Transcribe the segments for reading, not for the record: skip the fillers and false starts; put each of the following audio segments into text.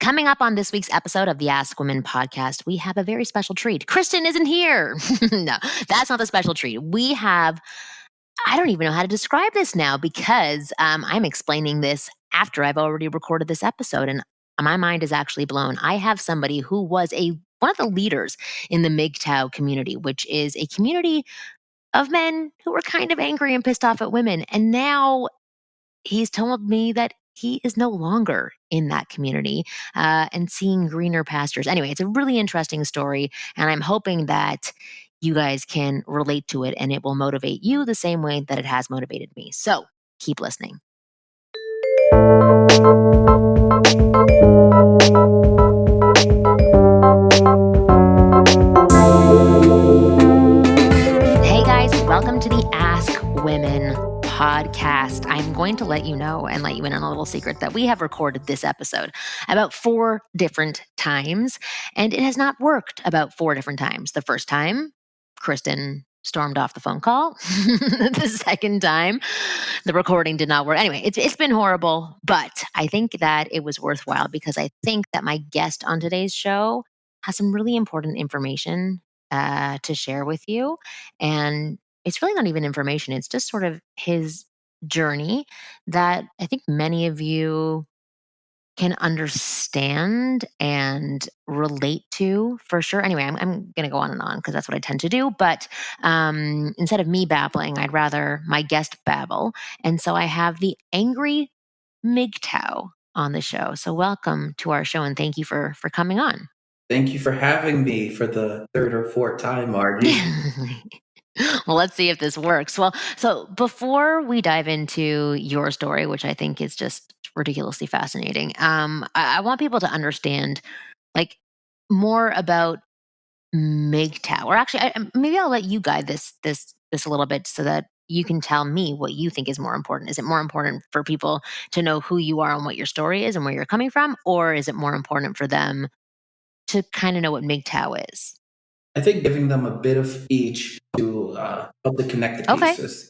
Coming up on this week's episode of the Ask Women podcast, we have a very special treat. Kristen isn't here. No, that's not the special treat. We have, I don't even know how to describe this now because I'm explaining this after I've already recorded this episode and my mind is actually blown. I have somebody who was one of the leaders in the MGTOW community, which is a community of men who were kind of angry and pissed off at women. And now he's told me that he is no longer in that community and seeing greener pastures. Anyway, it's a really interesting story, and I'm hoping that you guys can relate to it and it will motivate you the same way that it has motivated me. So keep listening. Hey guys, welcome to the Ask Women podcast. I'm going to let you know and let you in on a little secret that we have recorded this episode about 4 different times, and it has not worked about 4 different times. The first time, Kristen stormed off the phone call. The second time, the recording did not work. Anyway, it's been horrible, but I think that it was worthwhile because I think that my guest on today's show has some really important information to share with you. And it's really not even information. It's just sort of his journey that I think many of you can understand and relate to for sure. Anyway, I'm going to go on and on because that's what I tend to do. But instead of me babbling, I'd rather my guest babble. And so I have the angry MGTOW on the show. So welcome to our show and thank you for coming on. Thank you for having me for the 3rd or 4th time, Margie. Well, let's see if this works. Well, so before we dive into your story, which I think is just ridiculously fascinating, I want people to understand like more about MGTOW. Or actually, maybe I'll let you guide this a little bit so that you can tell me what you think is more important. Is it more important for people to know who you are and what your story is and where you're coming from, or is it more important for them to kind of know what MGTOW is? I think giving them a bit of each to help to connect the pieces.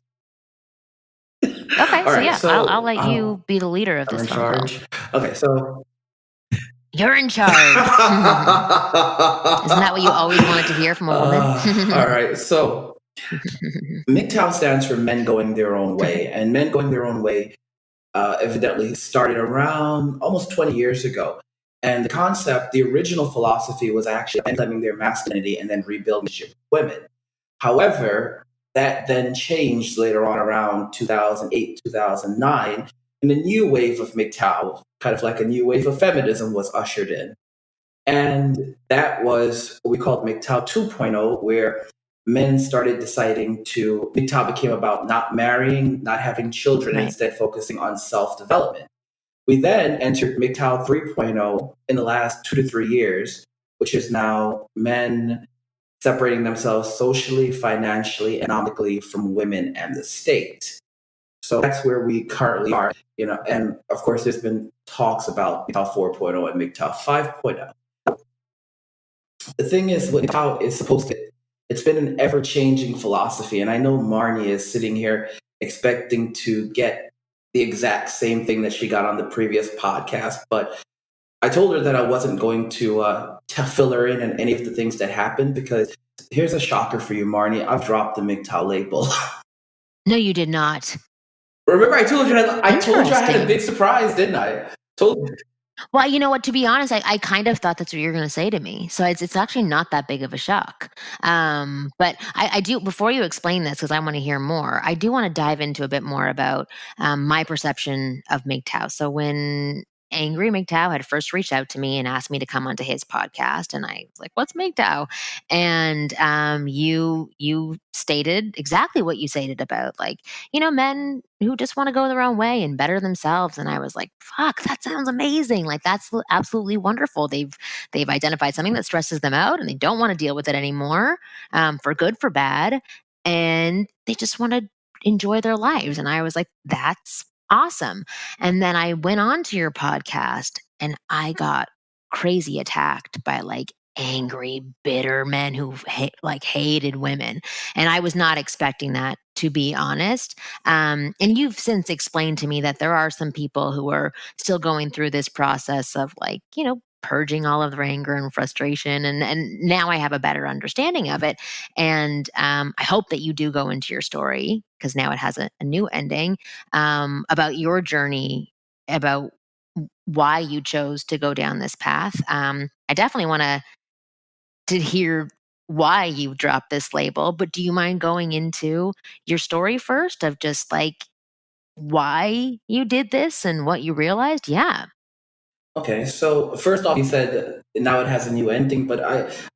Okay, all so right, yeah, so I'll let you be the leader of this. I'm in charge. Okay, so you're in charge. Isn't that what you always wanted to hear from a woman? All right, so MGTOW stands for Men Going Their Own Way, and Men Going Their Own Way evidently started around almost 20 years ago. And the concept, the original philosophy was actually claiming their masculinity and then rebuilding with women. However, that then changed later on around 2008, 2009, and a new wave of MGTOW, kind of like a new wave of feminism, was ushered in. And that was what we called MGTOW 2.0, where men started deciding MGTOW became about not marrying, not having children, right, instead focusing on self-development. We then entered MGTOW 3.0 in the last 2 to 3 years, which is now men separating themselves socially, financially, economically from women and the state. So that's where we currently are, and of course there's been talks about MGTOW 4.0 and MGTOW 5.0. The thing is, what MGTOW is supposed to, it's been an ever-changing philosophy, and I know Marnie is sitting here expecting to get the exact same thing that she got on the previous podcast, but I told her that I wasn't going to fill her in on any of the things that happened, because here's a shocker for you, Marnie. I've dropped the MGTOW label. No, you did not. Remember, I told you I had a big surprise, didn't I? Told you. Well, you know what? To be honest, I kind of thought that's what you were going to say to me. So it's actually not that big of a shock. But I do, before you explain this, because I want to hear more, I do want to dive into a bit more about my perception of MGTOW. So when Angry MGTOW had first reached out to me and asked me to come onto his podcast, and I was like, "What's MGTOW?" And you stated exactly what you stated about, like, men who just want to go their own way and better themselves. And I was like, "Fuck, that sounds amazing! Like, that's absolutely wonderful. They've identified something that stresses them out, and they don't want to deal with it anymore, for good, for bad, and they just want to enjoy their lives." And I was like, "That's awesome." And then I went on to your podcast and I got crazy attacked by like angry, bitter men who like hated women. And I was not expecting that, to be honest. And you've since explained to me that there are some people who are still going through this process of like, purging all of their anger and frustration. And now I have a better understanding of it. And I hope that you do go into your story, because now it has a new ending, about your journey, about why you chose to go down this path. I definitely want to hear why you dropped this label, but do you mind going into your story first of just like why you did this and what you realized? Yeah. Okay, so first off, you said now it has a new ending, but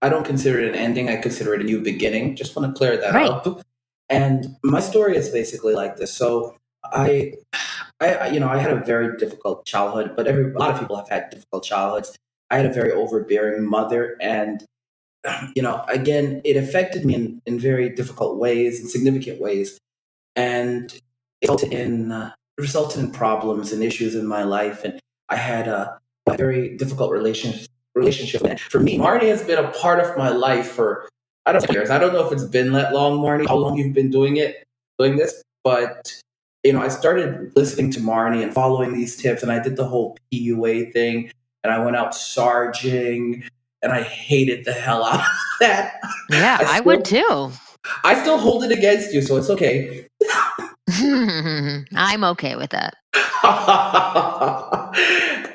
I don't consider it an ending. I consider it a new beginning. Just want to clear that Right. up. And my story is basically like this. So I, I had a very difficult childhood, but a lot of people have had difficult childhoods. I had a very overbearing mother, and again, it affected me in very difficult ways, in significant ways, and it resulted in problems and issues in my life. And I had a very difficult relationship. And for me, Marnie has been a part of my life for I don't know years. I don't know if it's been that long, Marnie, how long you've been doing this, but I started listening to Marnie and following these tips, and I did the whole PUA thing, and I went out sarging, and I hated the hell out of that. Yeah, I would too. I still hold it against you, so it's okay. I'm okay with that.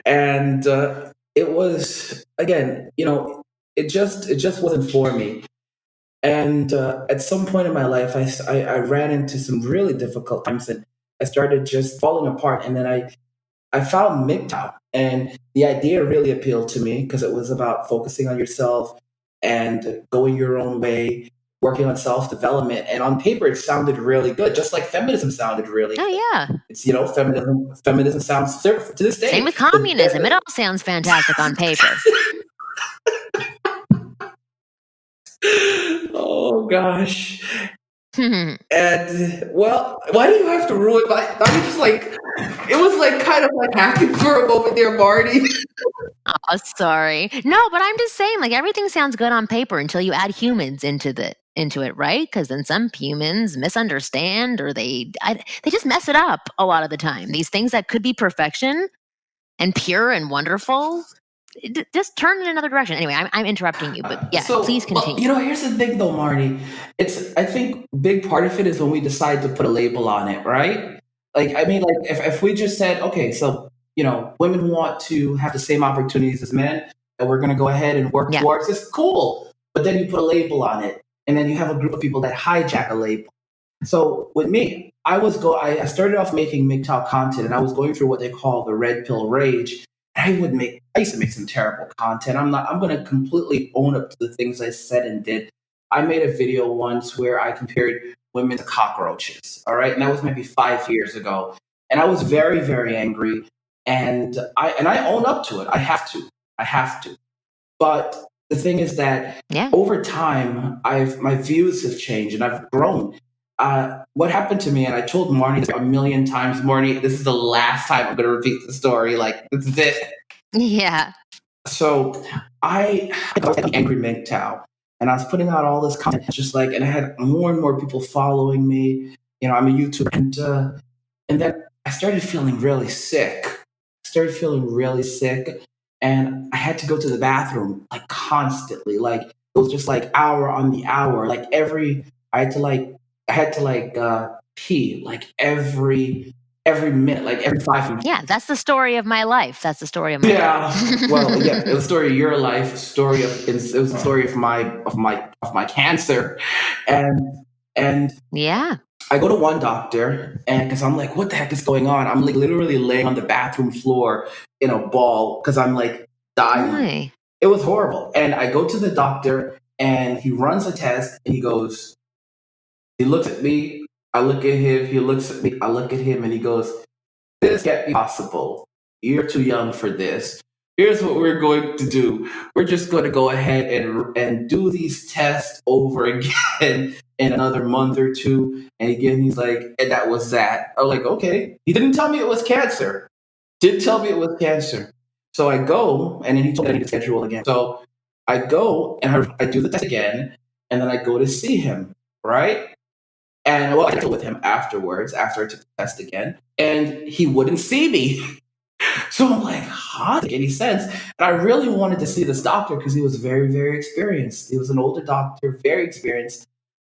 And it was again, it just wasn't for me. And at some point in my life, I ran into some really difficult times, and I started just falling apart. And then I found MGTOW, and the idea really appealed to me because it was about focusing on yourself and going your own way, working on self development. And on paper, it sounded really good, just like feminism sounded really Oh, good. yeah. It's feminism sounds to this day. Same with communism. It all sounds fantastic on paper. Oh gosh. And well, why do you have to ruin my? I mean, just like it was like kind of like happy for a moment there, Marty. Oh, sorry. No, but I'm just saying, like, everything sounds good on paper until you add humans into it, right? Because then some humans misunderstand, or they just mess it up a lot of the time. These things that could be perfection and pure and wonderful, just turn in another direction. Anyway, I'm interrupting you, but yeah, please continue. Here's the thing, though, Marty. I think big part of it is when we decide to put a label on it, right? Like, I mean, like if we just said, okay, so women want to have the same opportunities as men, and we're going to go ahead and work Yeah. towards this, cool. But then you put a label on it, and then you have a group of people that hijack a label. So with me, I started off making MGTOW content, and I was going through what they call the red pill rage. I used to make some terrible content. I'm going to completely own up to the things I said and did. I made a video once where I compared women to cockroaches. All right. And that was maybe 5 years ago. And I was very, very angry. And I own up to it. I have to. But the thing is that over time, my views have changed and I've grown. What happened to me, and I told Marnie this a million times, Marnie, this is the last time I'm going to repeat the story. Like, this is it. Yeah. So I was the angry MGTOW, and I was putting out all this content, just like, and I had more and more people following me. I'm a YouTuber, and then I started feeling really sick. And I had to go to the bathroom like constantly. Like it was just like hour on the hour. Like I had to pee like every minute, like every 5 minutes. Yeah, that's the story of my life. Yeah. Well, yeah, it was a story of your life, it was a story of my cancer. And yeah. I go to one doctor, and because I'm like, what the heck is going on? I'm like literally laying on the bathroom floor in a ball because I'm like dying. Why? It was horrible. And I go to the doctor, and he runs a test, and he looks at me, I look at him, he looks at me, I look at him, and he goes, this can't be possible. You're too young for this. Here's what we're going to do. We're just going to go ahead and do these tests over again in another month or two. And again, he's like, and that was that. I was like, okay. He didn't tell me it was cancer. So I go, and then he told me I need to schedule again. So I go and I do the test again, and then I go to see him, right? And well, I dealt with him afterwards, after I took the test again, and he wouldn't see me. So I'm like, huh? Doesn't make any sense. And I really wanted to see this doctor because he was very, very experienced. He was an older doctor, very experienced,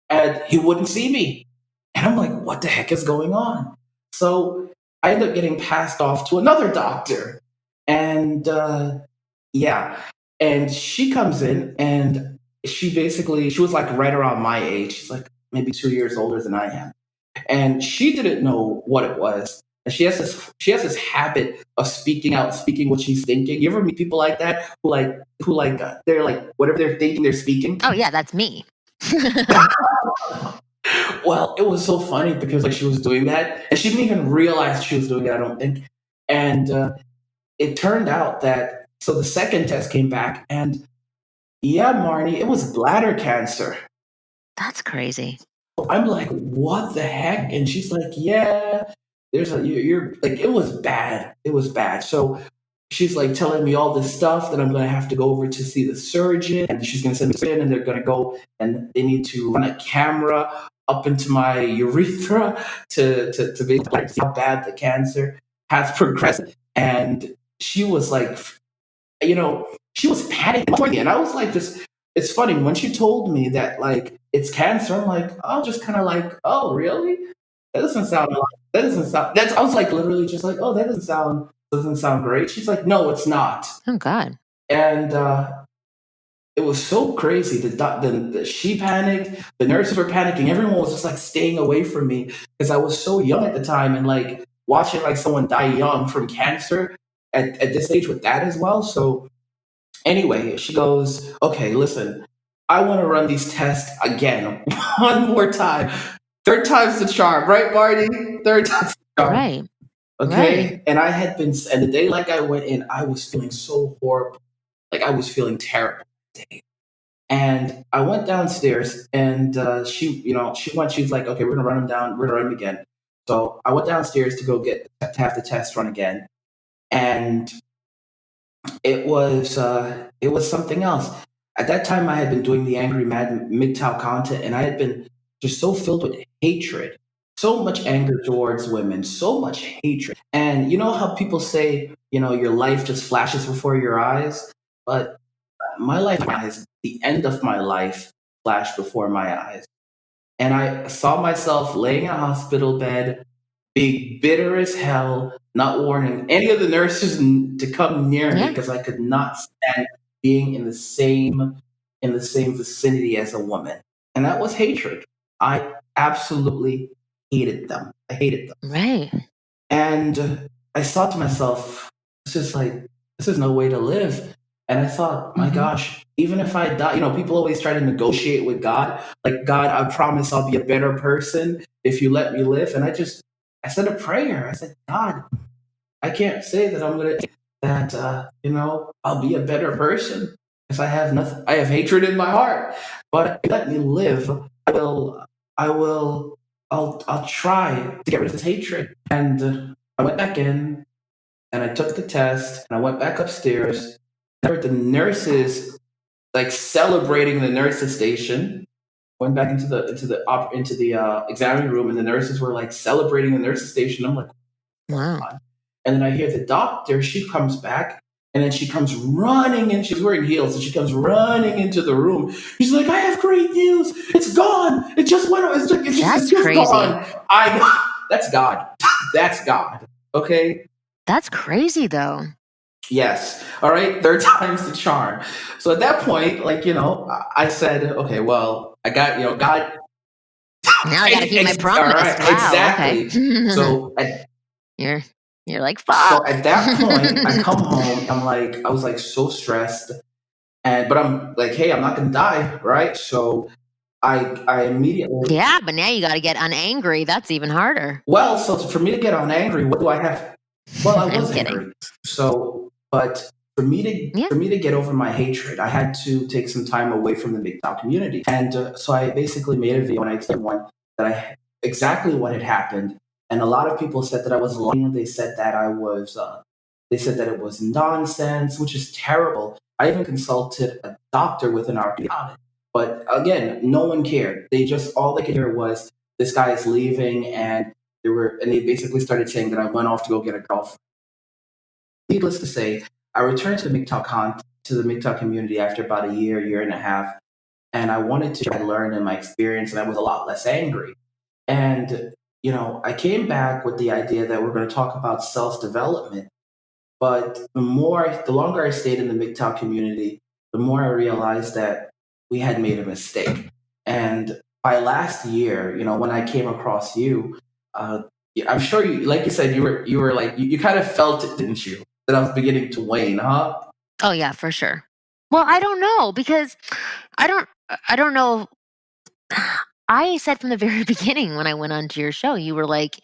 and he wouldn't see me. And I'm like, what the heck is going on? So I ended up getting passed off to another doctor. And yeah, and she comes in and she was like right around my age. She's like maybe 2 years older than I am. And she didn't know what it was. And she has this habit of speaking out, speaking what she's thinking. You ever meet people like that who they're like whatever they're thinking, they're speaking? Oh yeah, that's me. Well, it was so funny because like she was doing that, and she didn't even realize she was doing it. I don't think. And it turned out that so the second test came back, and yeah, Marnie, it was bladder cancer. That's crazy. I'm like, what the heck? And she's like, yeah, you're like, it was bad. It was bad. So she's like telling me all this stuff that I'm going to have to go over to see the surgeon, and she's going to send me in, and they're going to go and they need to run a camera up into my urethra to basically see how bad the cancer has progressed. And she was like, she was panicking for me. And I was like, just, it's funny. When she told me that, like, it's cancer, I'm like, oh, just kind of like, oh, really? That doesn't sound, that's, I was like, literally just like, oh, that doesn't sound great. She's like, no, it's not. Oh God. And, it was so crazy. She panicked. The nurses were panicking. Everyone was just like staying away from me because I was so young at the time and like watching like someone die young from cancer at this age with that as well. So anyway, she goes, okay, listen, I want to run these tests again one more time. Third time's the charm, right, Marty? Third time's the charm. Right. Okay. Right. And and the day like I went in, I was feeling so horrible. Like I was feeling terrible. And I went downstairs, and she's like, okay, we're gonna run him down, we're gonna run him again. So I went downstairs to go to have the test run again, and it was something else. At that time, I had been doing the Angry Mad MGTOW content, and I had been just so filled with hatred, so much anger towards women, so much hatred. And you know how people say, your life just flashes before your eyes, but my life eyes, the end of my life flashed before my eyes. And I saw myself laying in a hospital bed, being bitter as hell, not warning any of the nurses to come near me Yeah. because I could not stand being in the same vicinity as a woman. And that was hatred. I absolutely hated them. I hated them. Right. And I thought to myself, this is no way to live. And I thought, my Hmm. gosh, even if I die, people always try to negotiate with God. Like, God, I promise I'll be a better person if you let me live. And I said a prayer. I said, God, I can't say that I'll be a better person because I have nothing. I have hatred in my heart. But if you let me live, I will, I'll try to get rid of this hatred. And I went back in and I took the test and I went back upstairs. I heard the nurses like celebrating the nurses station. Went back into the examining room, and the nurses were like celebrating the nurses station. I'm like, Wow. and then I hear the doctor. She comes back, and then she comes running, and she's wearing heels, and she comes running into the room. She's like, "I have great news. It's gone. It just went. It's That's just crazy. gone." That's God. That's God. Okay. That's crazy though. Yes. All right. Third time's the charm. So at that point, like, I said, okay, well, I got, God. Now I got to keep my All promise. right. Wow. Exactly. Okay. So you're like so fuck. at that point, I come home. I was like so stressed, but I'm like, hey, I'm not gonna die, right? So I immediately. Yeah, but now you got to get unangry. That's even harder. Well, so for me to get on angry, what do I have? Well, I I'm was kidding. angry. So, but for me Yeah. to get over my hatred, I had to take some time away from the MGTOW community, and so I basically made a video and I explained exactly what had happened. And a lot of people said that I was lying. They said that I was. They said that it was nonsense, which is terrible. I even consulted a doctor within our community. But again, no one cared. All they could hear was this guy is leaving, and they basically started saying that I went off to go get a girlfriend. Needless to say, I returned to the MGTOW community after about a year and a half, and I wanted to try to learn in my experience, and I was a lot less angry. And I came back with the idea that we're going to talk about self development. But the longer I stayed in the MGTOW community, the more I realized that we had made a mistake. And by last year, when I came across you, yeah, I'm sure you, like you said, you were like you kind of felt it, didn't you? That I was beginning to wane, huh? Oh yeah, for sure. Well, I don't know because I don't I don't know. I said from the very beginning when I went onto your show, you were like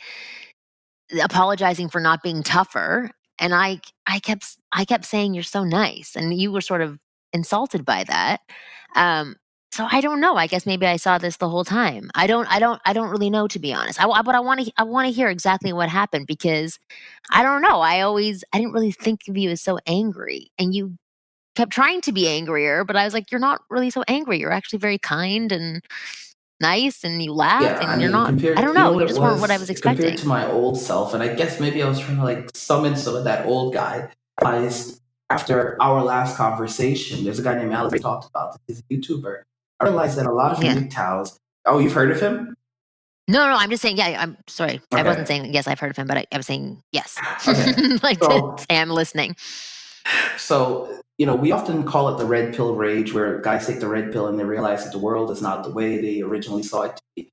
apologizing for not being tougher, and I kept saying you're so nice, and you were sort of insulted by that. Um, so I don't know. I guess maybe I saw this the whole time. I don't really know, to be honest. But I want to hear exactly what happened because I don't know. I didn't really think of you as so angry, and you kept trying to be angrier, but I was like, you're not really so angry. You're actually very kind and nice, and you laugh, Yeah, I and you're mean, not. I compared, don't you know know. what You it just weren't what I was was compared expecting. to my old self, and I guess maybe I was trying to like summon some of that old guy. Realized after our last conversation, there's a guy named Alex we talked about. He's a YouTuber. I realized that a lot of Yeah. MGTOWs. Oh, you've heard of him? No, no, I'm just saying, yeah, I'm sorry. I wasn't Okay, saying, yes, I've heard of him, but I was saying, yes. okay. Like to So say I'm listening. we often call it the red pill rage, where guys take the red pill and they realize that the world is not the way they originally saw it to be.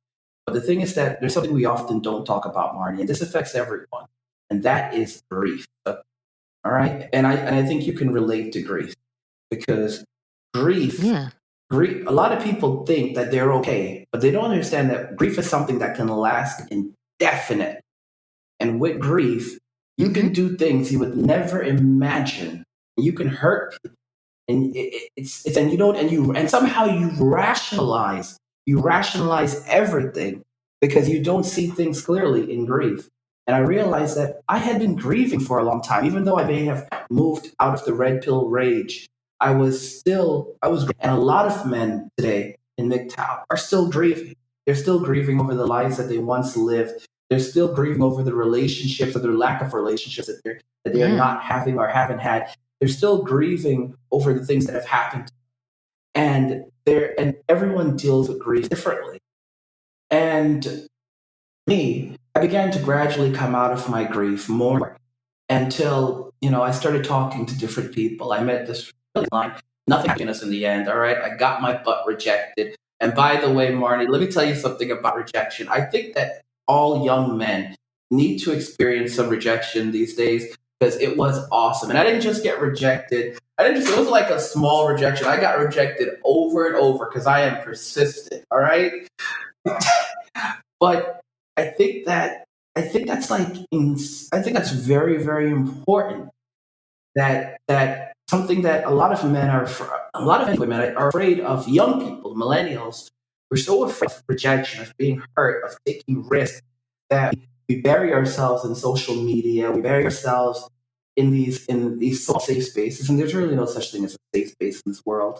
But the thing is that there's something we often don't talk about, Marnie, and this affects everyone, and that is grief. All right, and I think you can relate to grief because grief, Yeah. grief. A lot of people think that they're okay, but they don't understand that grief is something that can last indefinite. And with grief, you Hmm. can do things you would never imagine. You can hurt, and it's and you don't and somehow you rationalize everything because you don't see things clearly in grief. And I realized that I had been grieving for a long time, even though I may have moved out of the red pill rage. I was, and a lot of men today in MGTOW are still grieving. They're still grieving over the lives that they once lived. They're still grieving over the relationships or their lack of relationships that they're Yeah. not having or haven't had. They're still grieving over the things that have happened, and everyone deals with grief differently. And me, I began to gradually come out of my grief more until I started talking to different people. I met this really line, nothing happiness in the end. All right, I got my butt rejected. And by the way, Marnie, let me tell you something about rejection. I think that all young men need to experience some rejection these days because it was awesome. And I didn't just get rejected. It was like a small rejection. I got rejected over and over because I am persistent. All right. But I think that I think that's very, very important. That something that a lot of women are afraid of. Young people, millennials, we're so afraid of rejection, of being hurt, of taking risks, that we bury ourselves in social media. We bury ourselves in these safe spaces, and there's really no such thing as a safe space in this world.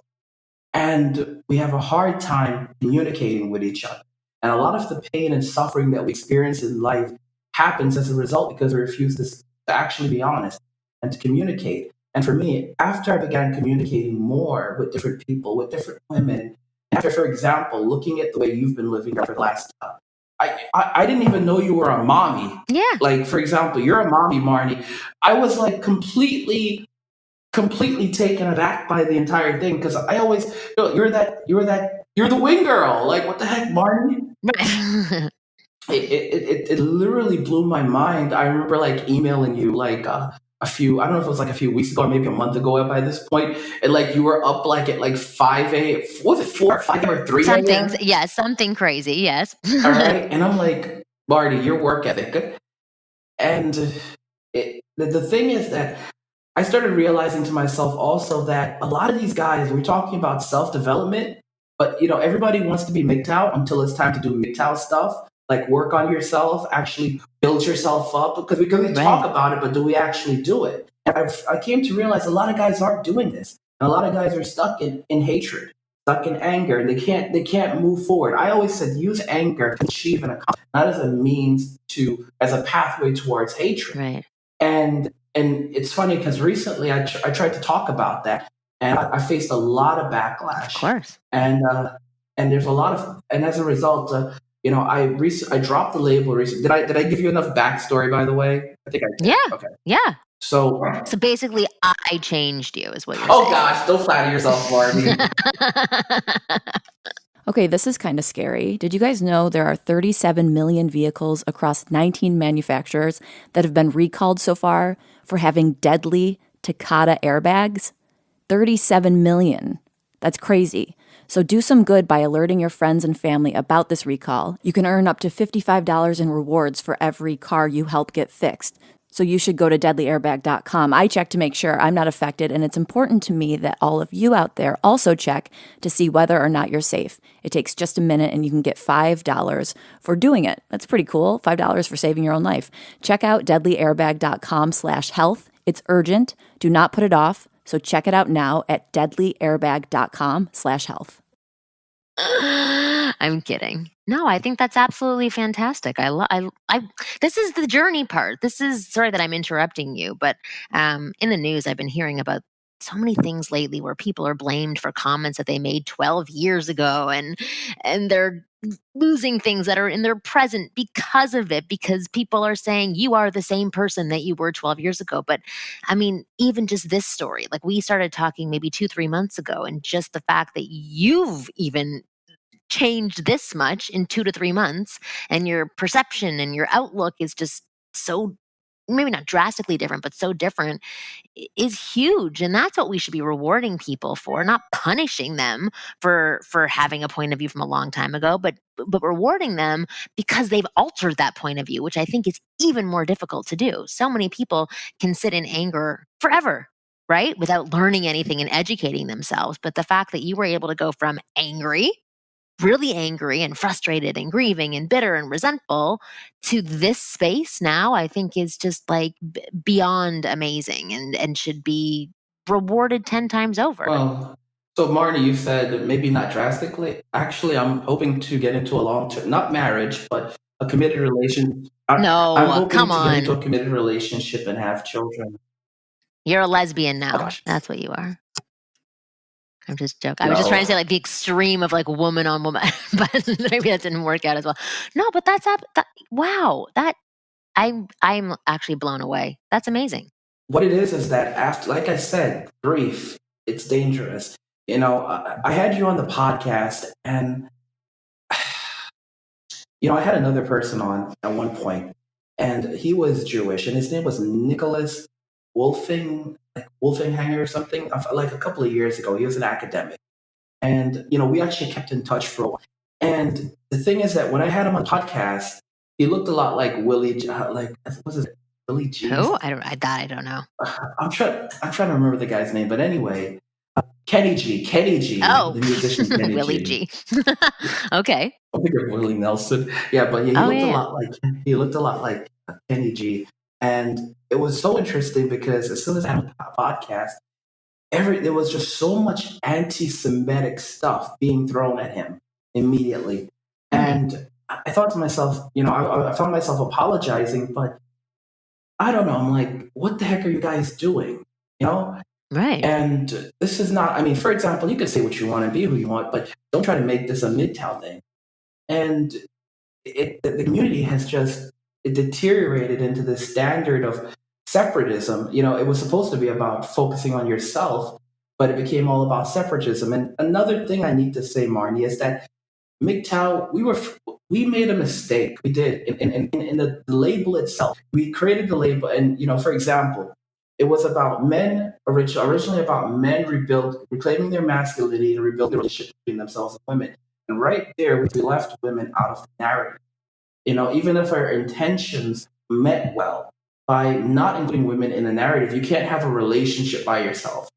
And we have a hard time communicating with each other. And a lot of the pain and suffering that we experience in life happens as a result because we refuse to actually be honest and to communicate. And for me, after I began communicating more with different people, with different women, after, for example, looking at the way you've been living for the last I didn't even know you were a mommy. Yeah. Like, for example, you're a mommy, Marnie. I was like completely taken aback by the entire thing because I always, you're the wing girl. Like, what the heck, Marty? Right. It literally blew my mind. I remember like emailing you like I don't know if it was like a few weeks ago or maybe a month ago by this point, and like you were up like at like 5 a.m. Was it 5 a.m. or 3 Something, a.m.? yes, something crazy, yes. All right, and I'm like, Marty, your work ethic, and the thing is that I started realizing to myself also that a lot of these guys, we're talking about self development, but everybody wants to be MGTOW until it's time to do MGTOW stuff, like work on yourself, actually build yourself up. Because we talk Right. about it, but do we actually do it? And I came to realize a lot of guys aren't doing this. And a lot of guys are stuck in hatred, stuck in anger, and they can't move forward. I always said use anger to achieve an accomplishment, not as a means to as a pathway towards hatred. Right. And it's funny because recently I tried to talk about that, and I faced a lot of Of backlash, course. and there's a lot of, and as a result, I dropped the label recently. Did I give you enough backstory, by the way? I think I did. Yeah. Okay. Yeah. So, So basically, I changed you, is what you're oh saying. gosh, don't flatter yourself, Marty. Okay, this is kind of scary. Did you guys know there are 37 million vehicles across 19 manufacturers that have been recalled so far for having deadly Takata airbags? 37 million. That's crazy. So do some good by alerting your friends and family about this recall. You can earn up to $55 in rewards for every car you help get fixed. So you should go to deadlyairbag.com. I check to make sure I'm not affected, and it's important to me that all of you out there also check to see whether or not you're safe. It takes just a minute, and you can get $5 for doing it. That's pretty cool. $5 for saving your own life. Check out deadlyairbag.com/health. It's urgent. Do not put it off. So check it out now at deadlyairbag.com/health. I'm kidding. No, I think that's absolutely fantastic. This is the journey part. Sorry that I'm interrupting you, but in the news, I've been hearing about so many things lately where people are blamed for comments that they made 12 years ago, and they're losing things that are in their present because of it, because people are saying you are the same person that you were 12 years ago. But I mean, even just this story, like we started talking maybe 2-3 months ago, and just the fact that you've even changed this much in 2 to 3 months, and your perception and your outlook is just so, maybe not drastically different, but so different, is huge. And that's what we should be rewarding people for, not punishing them for having a point of view from a long time ago, but rewarding them because they've altered that point of view, which I think is even more difficult to do. So many people can sit in anger forever, right, without learning anything and educating themselves. But the fact that you were able to go from angry, really angry and frustrated and grieving and bitter and resentful, to this space now, I think is just like beyond amazing, and should be rewarded 10 times over. Well, so Marty, you said maybe not drastically. Actually, I'm hoping to get into a long-term, not marriage, but a committed relation. I'm No, hoping come to get into on. a committed relationship and have children. You're a lesbian Oh now. gosh, That's what you are. I'm just joking. I was just no. trying to say like the extreme of like woman on woman, but maybe that didn't work out as well. No, but wow. I'm actually blown away. That's amazing. What it is that after, like I said, grief, it's dangerous. I had you on the podcast, and I had another person on at one point, and he was Jewish, and his name was Nicholas Wolfing, like Wolfinghanger or something. Like a couple of years ago, he was an academic, and we actually kept in touch for a while. And the thing is that when I had him on the podcast, he looked a lot like like what's his Willie G. Who? I don't know. I'm trying to remember the guy's name, but anyway, Kenny G, Oh, the musician Kenny Willie G. G. Okay. I think of Willie Nelson. Yeah, but yeah, Oh, he yeah. looked a lot like Kenny G, and it was so interesting because as soon as I had a podcast, there was just so much anti-Semitic stuff being thrown at him immediately, and I thought to myself, I found myself apologizing, but I don't know. I'm like, what the heck are you guys doing? You know, Right. and this is not. I mean, for example, you can say what you want and be who you want, but don't try to make this a MGTOW thing. And the community has just deteriorated into this standard of separatism. It was supposed to be about focusing on yourself, but it became all about separatism. And another thing I need to say, Marnie, is that MGTOW, we made a mistake. We did in the label itself. We created the label, and for example, it was about men originally about men reclaiming their masculinity and rebuilding the relationship between themselves and women. And right there, we left women out of the narrative. Even if our intentions meant well, by not including women in the narrative, you can't have a relationship by yourself.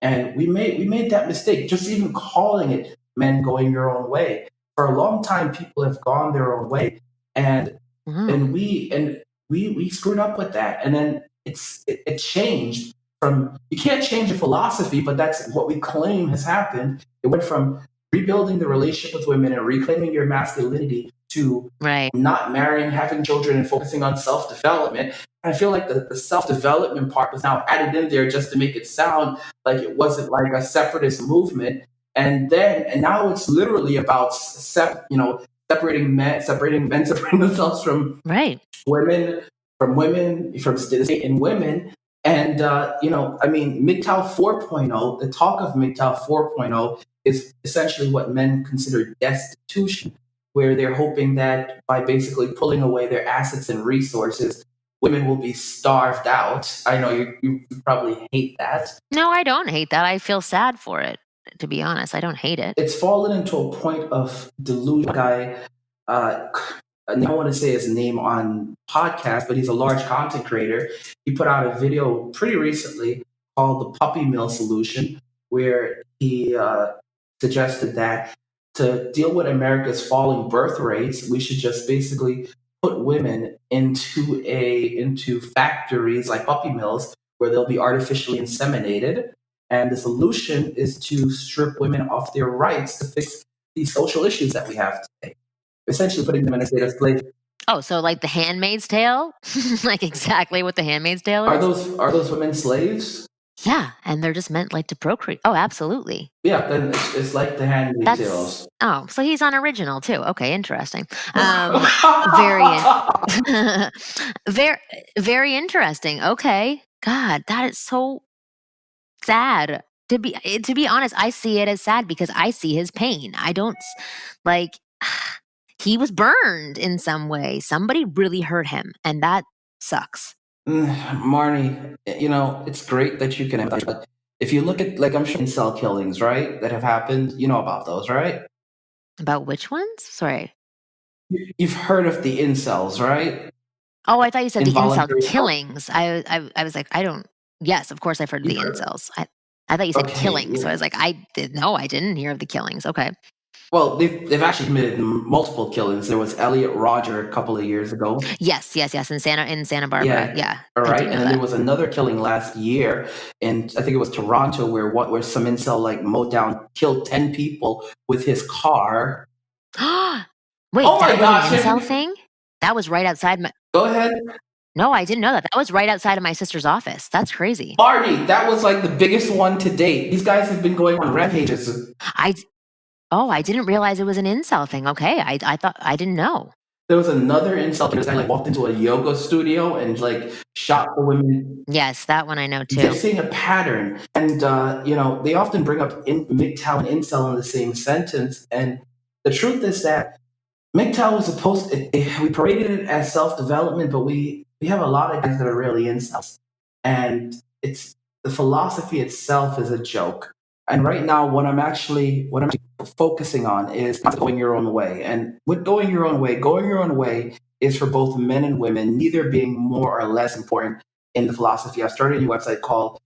And we made that mistake, just even calling it men going your own way. For a long time, people have gone their own way, and Wow. and we screwed up with that. And then it changed from, you can't change a philosophy, but that's what we claim has happened. It went from rebuilding the relationship with women and reclaiming your masculinity to Right. not marrying, having children, and focusing on self development. I feel like the self development part was now added in there just to make it sound like it wasn't like a separatist movement. And now it's literally about separating men, separating themselves from Right. women, from the state and women. And, I mean, MGTOW 4.0, the talk of MGTOW 4.0 is essentially what men consider destitution, where they're hoping that by basically pulling away their assets and resources, women will be starved out. I know you probably hate that. No, I don't hate that. I feel sad for it, to be honest. I don't hate it. It's fallen into a point of delusion. Guy, I don't want to say his name on podcast, but he's a large content creator. He put out a video pretty recently called the Puppy Mill Solution, where he suggested that to deal with America's falling birth rates, we should just basically put women into factories like puppy mills where they'll be artificially inseminated. And the solution is to strip women of their rights to fix these social issues that we have today, essentially putting them in a state of slavery. Oh, so like The Handmaid's Tale? Like exactly what The Handmaid's Tale is? Are those women slaves? Yeah, and they're just meant like to procreate. Oh, absolutely. Yeah, then it's like The Handmaid's Tales. Oh, so he's unoriginal too. Okay, interesting. Very, very interesting. Okay, God, that is so sad. To be honest, I see it as sad because I see his pain. I don't like. He was burned in some way. Somebody really hurt him, and that sucks. Marnie, it's great that you can empathize, but if you look at, like, I'm sure incel killings, right, that have happened, you know about those, right? About which ones? Sorry. You've heard of the incels, right? Oh, I thought you said the incel Involuntary- killings. I was like, I don't. Yes, of course I've heard of the incels. I thought you said Okay, killings, so yeah. I was like, I didn't hear of the killings. Okay. Well, they've actually committed multiple killings. There was Elliot Rodger a couple of years ago. Yes, in Santa Barbara. Yeah. All I right, do and know then that. there was another killing last year, and I think it was Toronto, where some incel like mowed down, killed 10 people with his car. Wait, Oh my that was gosh, an incel have you- thing? That was right outside my. Go ahead, No, I didn't know that. That was right outside of my sister's office. That's crazy. Marty. That was like the biggest one to date. These guys have been going on rampages. I didn't realize it was an incel thing. Okay, I thought I didn't know. There was another incel that like walked into a yoga studio and like shot the women. Yes, that one I know too. They're seeing a pattern, and they often bring up MGTOW and incel in the same sentence. And the truth is that MGTOW was supposed we paraded it as self-development, but we have a lot of guys that are really incels, and it's the philosophy itself is a joke. And right now, what I'm focusing on is going your own way. And with going your own way is for both men and women, neither being more or less important in the philosophy. I've started a new website called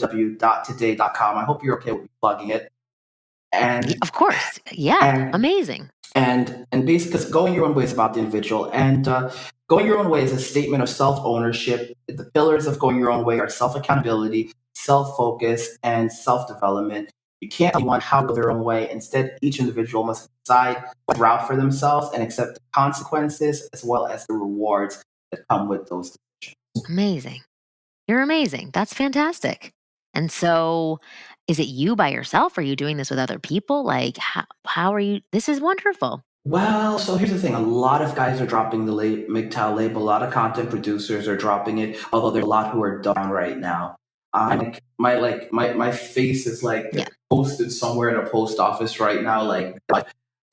gyow.today.com. I hope you're okay with me plugging it. And Of course. Yeah. Amazing. And basically, going your own way is about the individual. And going your own way is a statement of self-ownership. The pillars of going your own way are self-accountability, self-focus, and self-development. You can't tell anyone how to go their own way. Instead, each individual must decide what route for themselves and accept the consequences as well as the rewards that come with those decisions. Amazing. You're amazing. That's fantastic. And so, is it you by yourself? Are you doing this with other people? Like, how are you? This is wonderful. Well, so here's the thing. A lot of guys are dropping the MGTOW label. A lot of content producers are dropping it, although there's a lot who are down right now. My face is posted somewhere in a post office right now. Like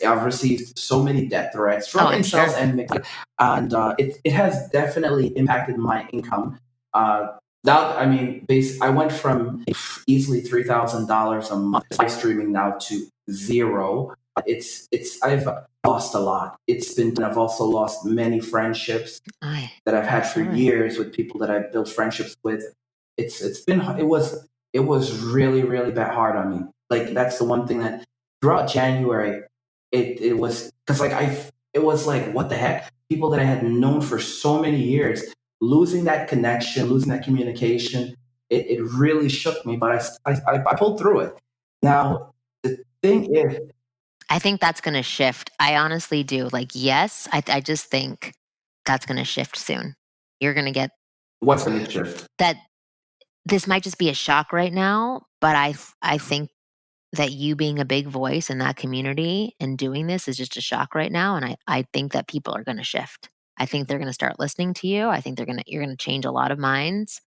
I've received so many death threats from incels and MGTOW, and it has definitely impacted my income. I went from easily $3,000 a month live streaming now to zero. I've lost a lot. I've also lost many friendships that I've had for years with people that I've built friendships with. It was really, really bad hard on me. Like, that's the one thing that throughout January, it was, because it was like, what the heck? People that I had known for so many years, losing that connection, losing that communication, it really shook me, but I pulled through it. Now, the thing is, I think that's going to shift. I honestly do. Like, yes, I just think that's going to shift soon. You're going to get what's going to shift? that. This might just be a shock right now, but I think that you being a big voice in that community and doing this is just a shock right now. And I think that people are going to shift. I think they're going to start listening to you. I think you're going to change a lot of minds,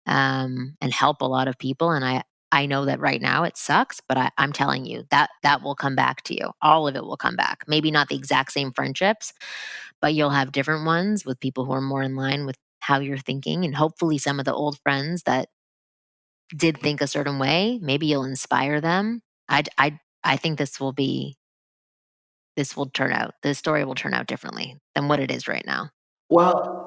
and help a lot of people. And I know that right now it sucks, but I'm telling you that will come back to you. All of it will come back. Maybe not the exact same friendships, but you'll have different ones with people who are more in line with how you're thinking. And hopefully some of the old friends that did think a certain way, maybe you'll inspire them. I think this story will turn out differently than what it is right now. Well,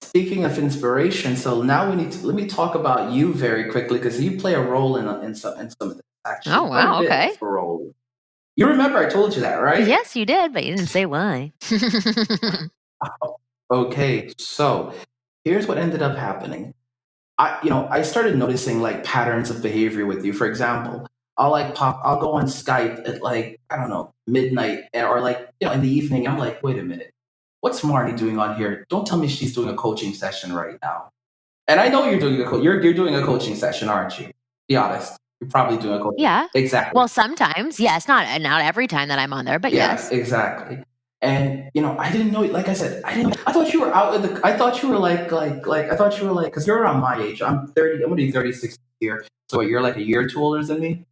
speaking of inspiration, so now let me talk about you very quickly because you play a role in some of this, actually, Oh, quite a wow. bit Okay. of a role. You remember I told you that, right? Yes, you did, but you didn't say why. Okay, so here's what ended up happening. I started noticing like patterns of behavior with you. For example, I'll go on Skype at like, I don't know, midnight or like, in the evening. I'm like, wait a minute, what's Marty doing on here? Don't tell me she's doing a coaching session right now. And I know you're doing you're doing a coaching session, aren't you? Be honest. You're probably doing a coaching. Yeah. Exactly. Well, sometimes, yes, not every time that I'm on there, but Yeah, yes. exactly. And I didn't know. Like I said, I thought you were out in the. I thought you were I thought you were like, because you're around my age. I'm 30. I'm gonna be 36 here. So you're like a year or two older than me.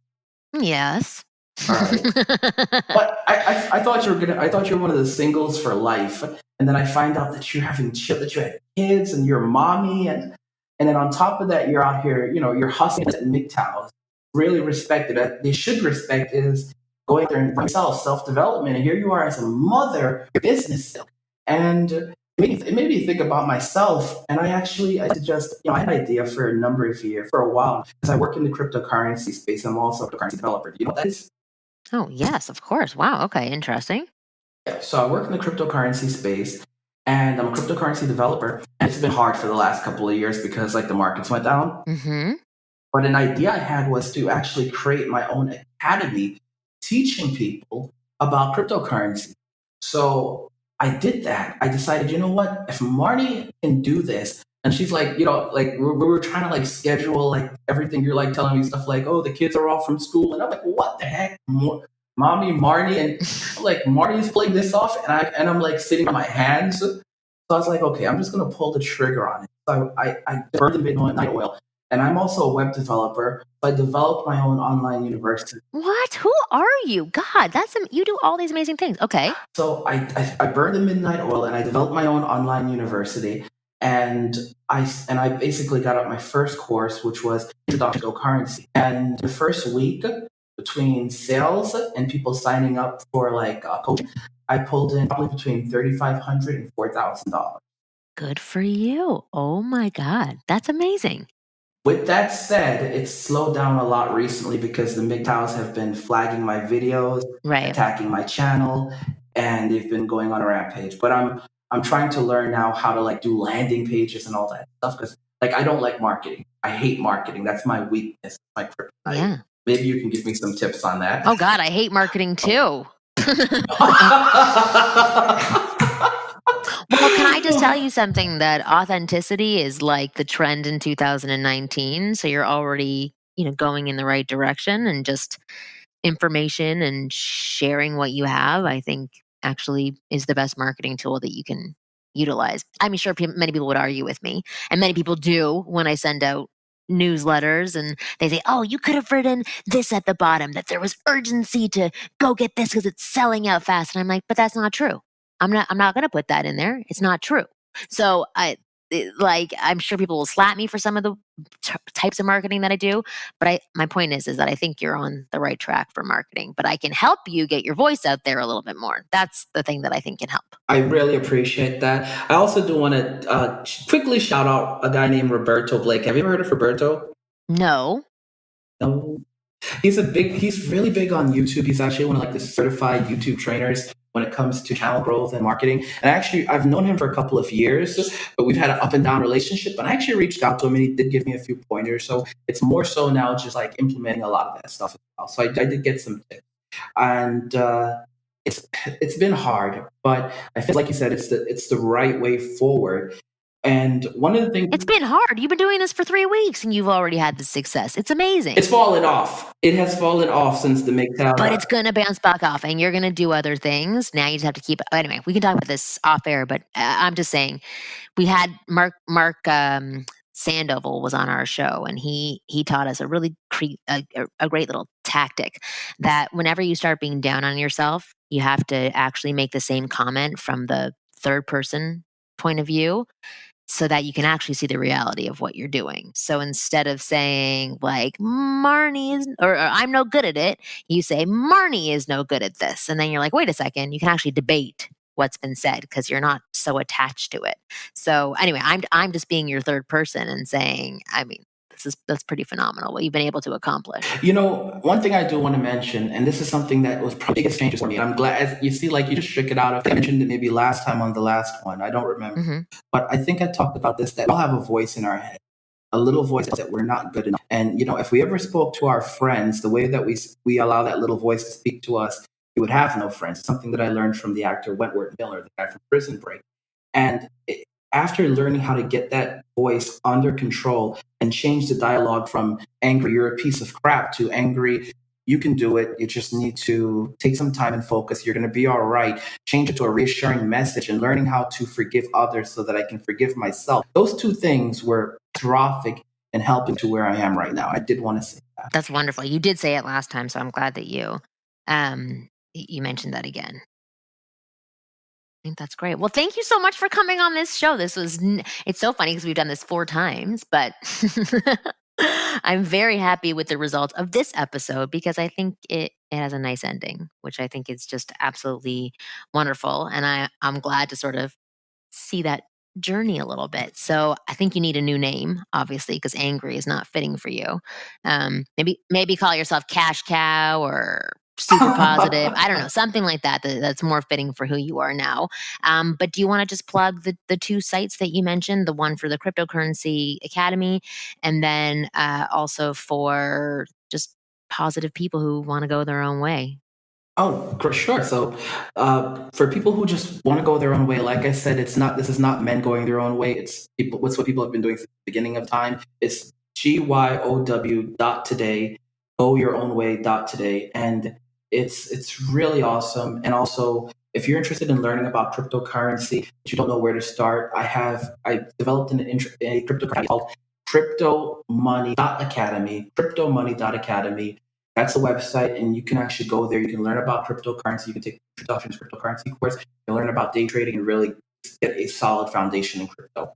Yes. All right. But I thought you were gonna. I thought you were one of the singles for life. And then I find out that you're having that you had kids and you're a mommy, and then on top of that, you're out here. You're hustling at MGTOW. Really respected. They should respect is going there and self-development. And here you are as a mother, your business. And it made me think about myself. And I suggest, I had an idea for a number of years, for a while, because I work in the cryptocurrency space. I'm also a cryptocurrency developer. Do you know what that is? Oh, yes, of course. Wow. Okay. Interesting. Yeah, so I work in the cryptocurrency space and I'm a cryptocurrency developer. And it's been hard for the last couple of years because like the markets went down. Mm-hmm. But an idea I had was to actually create my own academy teaching people about cryptocurrency. So I did that. I decided, you know what? If Marty can do this, and she's like, like we were trying to like schedule like everything. You're like telling me stuff like, oh, the kids are off from school, and I'm like, what the heck, mommy, Marty, and I'm like Marty's playing this off, and I'm like sitting on my hands. So I was like, okay, I'm just gonna pull the trigger on it. So I burned the midnight oil. And I'm also a web developer. So I developed my own online university. What? Who are you? God, you do all these amazing things. Okay. So I burned the midnight oil and I developed my own online university. And I basically got up my first course, which was Introduction to Cryptocurrency. And the first week, between sales and people signing up for like coaching, I pulled in probably between $3,500 and $4,000. Good for you. Oh my God. That's amazing. With that said, it's slowed down a lot recently because the MGTOWs have been flagging my videos, Right. attacking my channel, and they've been going on a rampage. But I'm trying to learn now how to like do landing pages and all that stuff because like I don't like marketing. I hate marketing. That's my weakness, my kryptonite. Yeah. Maybe you can give me some tips on that. Oh God, I hate marketing too. Well, can I just tell you something that authenticity is like the trend in 2019. So you're already, going in the right direction, and just information and sharing what you have, I think actually is the best marketing tool that you can utilize. I'm sure many people would argue with me, and many people do when I send out newsletters and they say, oh, you could have written this at the bottom, that there was urgency to go get this because it's selling out fast. And I'm like, but that's not true. I'm not going to put that in there. It's not true. So I'm sure people will slap me for some of the types of marketing that I do, but my point is that I think you're on the right track for marketing, but I can help you get your voice out there a little bit more. That's the thing that I think can help. I really appreciate that. I also do want to quickly shout out a guy named Roberto Blake. Have you ever heard of Roberto? No. No. He's really big on YouTube. He's actually one of like the certified YouTube trainers. when it comes to channel growth and marketing. And actually, I've known him for a couple of years, but we've had an up and down relationship. But I actually reached out to him and he did give me a few pointers. So it's more so now just like implementing a lot of that stuff as well. So I did get some tips. And it's been hard, but I feel like you said it's the right way forward. And one of the things, it's been hard. You've been doing this for 3 weeks and you've already had the success. It's amazing. It's fallen off. It has fallen off since the MGTOW. But it's going to bounce back off and you're going to do other things. Now you just have to keep, anyway, we can talk about this off air, but I'm just saying we had Mark Sandoval was on our show and he taught us a really a great little tactic that whenever you start being down on yourself, you have to actually make the same comment from the third person point of view, so that you can actually see the reality of what you're doing. So instead of saying like Marnie is, or I'm no good at it, you say Marnie is no good at this. And then you're like, wait a second, you can actually debate what's been said because you're not so attached to it. So anyway, I'm just being your third person and saying, I mean, that's pretty phenomenal what you've been able to accomplish. One thing I do want to mention, and this is something that was probably the biggest changes for me. I'm glad you see, like you just shook it out. I mentioned it maybe last time on the last one. I don't remember, but I think I talked about this, that we all have a voice in our head, a little voice that we're not good enough. And if we ever spoke to our friends the way that we allow that little voice to speak to us, we would have no friends. It's something that I learned from the actor Wentworth Miller, the guy from Prison Break. And after learning how to get that voice under control and change the dialogue from angry, you're a piece of crap, to angry, you can do it. You just need to take some time and focus. You're going to be all right. Change it to a reassuring message and learning how to forgive others so that I can forgive myself. Those two things were catastrophic and helping to where I am right now. I did want to say that. That's wonderful. You did say it last time, so I'm glad that you mentioned that again. I think that's great. Well, thank you so much for coming on this show. It's so funny because we've done this 4 times, but I'm very happy with the results of this episode because I think it has a nice ending, which I think is just absolutely wonderful. And I'm glad to sort of see that journey a little bit. So I think you need a new name, obviously, because angry is not fitting for you. Maybe call yourself Cash Cow or super positive. I don't know, something like that that's more fitting for who you are now. But do you want to just plug the 2 sites that you mentioned, the one for the Cryptocurrency Academy, and then also for just positive people who want to go their own way? Oh, sure. So for people who just want to go their own way, like I said, this is not men going their own way. It's people. What's what people have been doing since the beginning of time. It's GYOW.today, go your own way.today. And it's really awesome. And also, if you're interested in learning about cryptocurrency, but you don't know where to start, I developed a cryptocurrency called cryptomoney.academy, cryptomoney.academy. That's the website, and you can actually go there. You can learn about cryptocurrency. You can take introduction to cryptocurrency course. You can learn about day trading and really get a solid foundation in crypto.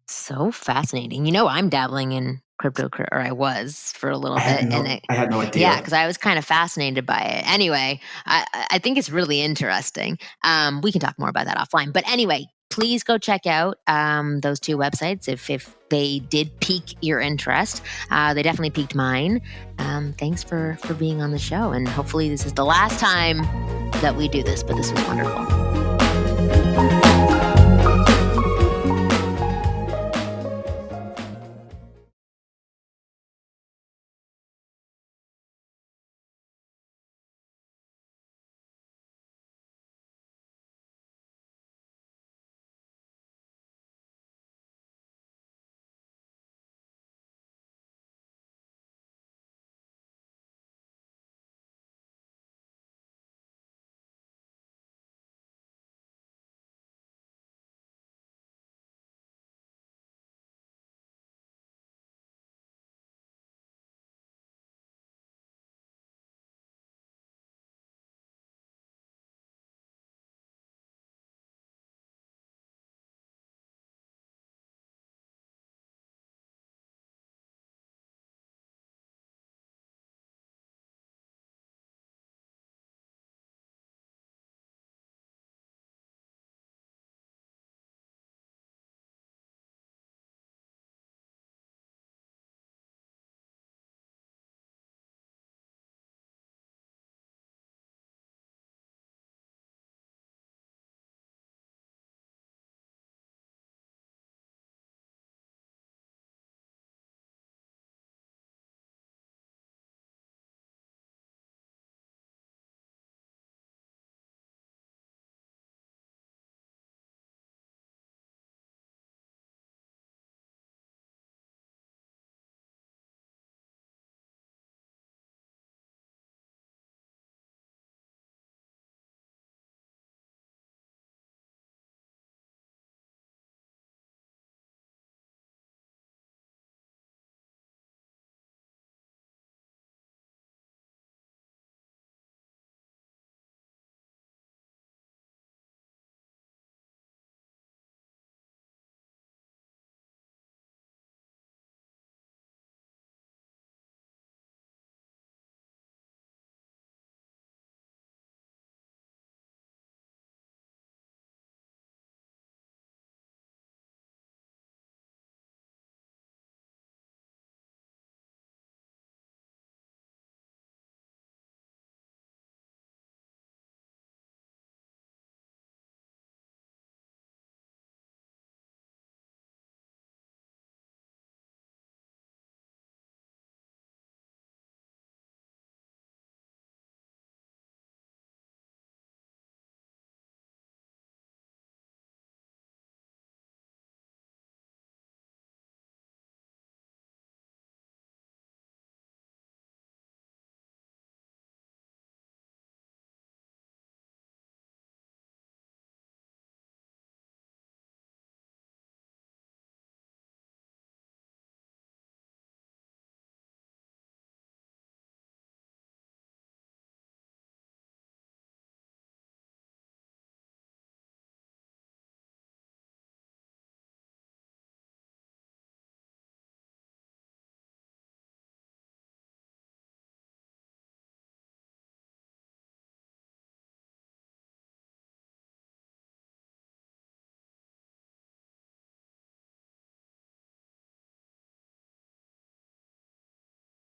So fascinating. I'm dabbling in crypto, or I was for a little bit. I had no idea. Yeah, because I was kind of fascinated by it. Anyway, I think it's really interesting. We can talk more about that offline. But anyway, please go check out those 2 websites if they did pique your interest. They definitely piqued mine. Thanks for being on the show. And hopefully this is the last time that we do this, but this was wonderful.